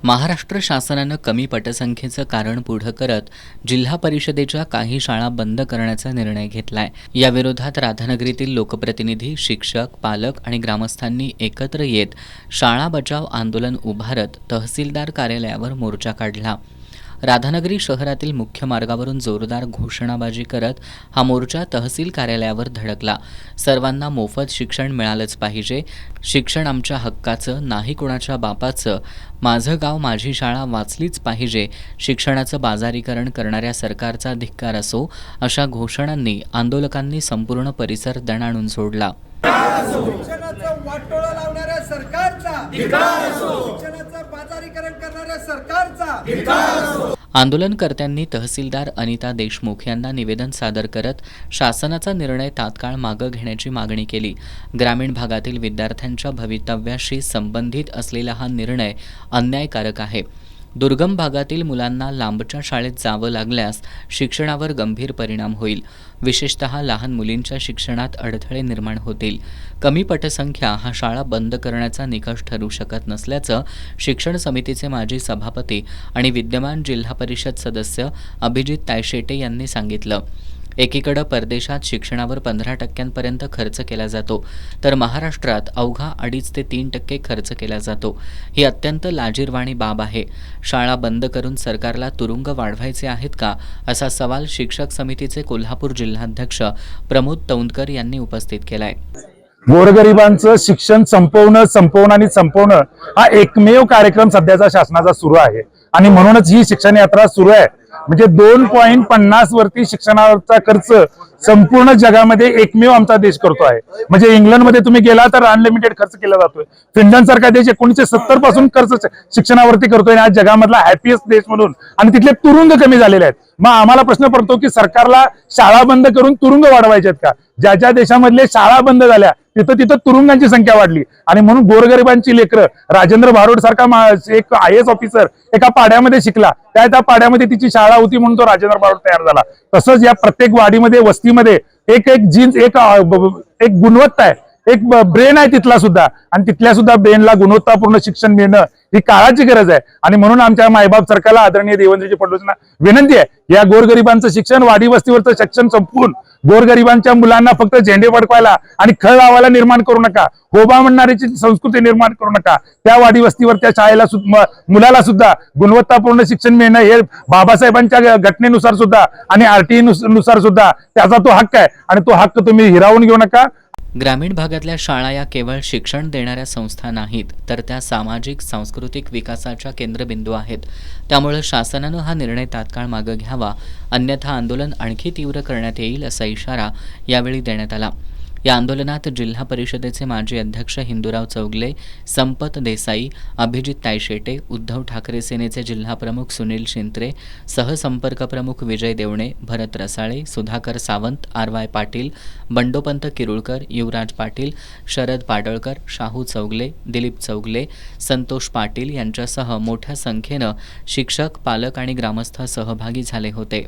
महाराष्ट्र शासनानं कमी पटसंख्येचं कारण पुढं करत जिल्हा परिषदेच्या काही शाळा बंद करण्याचा निर्णय घेतलाय। याविरोधात राधानगरीतील लोकप्रतिनिधी, शिक्षक, पालक आणि ग्रामस्थांनी एकत्र येत शाळा बचाव आंदोलन उभारत तहसीलदार कार्यालयावर मोर्चा काढला। राधानगरी शहरातील मुख्य मार्गावरून जोरदार घोषणाबाजी करत हा मोर्चा तहसील कार्यालयावर धडकला। सर्वांना मोफत शिक्षण मिळालंच पाहिजे, शिक्षण आमच्या हक्काचं, नाही कोणाच्या बापाचं, माझं गाव माझी शाळा वाचलीच पाहिजे, शिक्षणाचं बाजारीकरण करणाऱ्या सरकारचा धिक्कार असो, अशा घोषणांनी आंदोलकांनी संपूर्ण परिसर दणाणून सोडला। शिक्षणाचं वाटोळं लावणाऱ्या सरकारचा धिक्कार असो, शिक्षणाचं बाजारीकरण करणाऱ्या सरकारचा धिक्कार असो। आंदोलनकर्त्यांनी तहसीलदार अनिता देशमुख यांना निवेदन सादर करत शासनाचा निर्णय तात्काळ मागे घेण्याची मागणी केली। ग्रामीण भागातील विद्यार्थ्यांच्या भवितव्याशी संबंधित असलेला हा निर्णय अन्यायकारक आहे। दुर्गम भागातील मुलांना लांबच्या शाळेत जावं लागल्यास शिक्षणावर गंभीर परिणाम होईल। विशेषतः लहान मुलींच्या शिक्षणात अडथळे निर्माण होतील। कमी पटसंख्या हा शाळा बंद करण्याचा निकष ठरू शकत नसल्याचं शिक्षण समितीचे माजी सभापती आणि विद्यमान जिल्हा परिषद सदस्य अभिजित तायशेटे यांनी सांगितलं। एकीकडे परदेशात शिक्षणावर 15% खर्च केला जातो, तर महाराष्ट्रात अवघा 2.5 ते 3% खर्च केला जातो। ही अत्यंत लाजिरवाणी बाब आहे। शाळा बंद करून सरकारला तुरुंग वाढवायचे आहेत का, असा सवाल शिक्षक समितीचे कोल्हापूर जिल्हाध्यक्ष प्रमोद तौंदकर यांनी उपस्थित केलाय। गोरगरिबांचं शिक्षण संपवणं हा एकमेव कार्यक्रम सध्याचा शासनाचा सुरू आहे आणि म्हणूनच ही शिक्षण यात्रा सुरू आहे। म्हणजे 2.50 वरती शिक्षणाचा खर्च संपूर्ण जगामध्ये एकमेव आमचा देश करतो आहे। म्हणजे इंग्लंडमध्ये तुम्ही गेला तर अनलिमिटेड खर्च केला जातोय। फिनलंड सारखा देश 1970 पासून खर्च शिक्षणावरती करतोय, आज जगामधला हॅपीएस्ट देश म्हणून, आणि तिथले तुरुंग कमी झालेले आहेत। मग आम्हाला प्रश्न पडतो की सरकारला शाळा बंद करून तुरुंग वाढवायचे आहेत का? ज्या देशामधले शाळा बंद झाल्या तिथं तुरुंगांची संख्या वाढली, आणि म्हणून गोरगरिबांची लेकरं, राजेंद्र भारुड सारखा एक IAS ऑफिसर एका पाड्यामध्ये शिकला, त्या पाड्यामध्ये तिची शाळा होती म्हणून तो राजेंद्र भारुड तयार झाला। तसंच या प्रत्येक वाडीमध्ये, वस्तीमध्ये एक जीन्स, एक गुणवत्ता आहे, एक ब्रेन आहे तिथला सुद्धा, आणि तिथल्या सुद्धा ब्रेनला गुणवत्तापूर्ण शिक्षण मिळणं ही काळाची गरज आहे। आणि म्हणून आमच्या मायबाप सरकारला, आदरणीय देवेंद्रजी फडणवीसांना विनंती आहे, या गोरगरिबांचं शिक्षण, वाडी वस्तीवरचं शिक्षण संपवून गोरगरिबांच्या मुलांना फक्त झेंडे फडकवायला आणि खळ लावायला निर्माण करू नका, होबा म्हणणारीची संस्कृती निर्माण करू नका। त्या वाडी वस्तीवर त्या शाळेला मुलाला सुद्धा गुणवत्तापूर्ण शिक्षण मिळणं हे बाबासाहेबांच्या घटनेनुसार सुद्धा आणि RTI नुसार सुद्धा त्याचा तो हक्क आहे, आणि तो हक्क तुम्ही हिरावून घेऊ नका। ग्रामीण भागातल्या शाळा या केवळ शिक्षण देणाऱ्या संस्था नाहीत, तर त्या सामाजिक सांस्कृतिक विकासाच्या केंद्रबिंदू आहेत। त्यामुळे शासनानं हा निर्णय तात्काळ मागे घ्यावा, अन्यथा आंदोलन आणखी तीव्र करण्यात येईल, असा इशारा यावेळी देण्यात आला। या आंदोलनात जिल्हा परिषदेचे माजी अध्यक्ष हिंदूराव चौगले, संपत देसाई, अभिजित तायशेटे, उद्धव ठाकरे सेनेचे जिल्हाप्रमुख सुनील शिंत्रे, सहसंपर्क प्रमुख विजय देवणे, भरत रसाळे, सुधाकर सावंत, RY पाटील, बंडोपंत किरुळकर, युवराज पाटील, शरद पाडळकर, शाहू चौगले, दिलीप चौगले, संतोष पाटील यांच्यासह मोठ्या संख्येनं शिक्षक, पालक आणि ग्रामस्थ सहभागी झाले होते।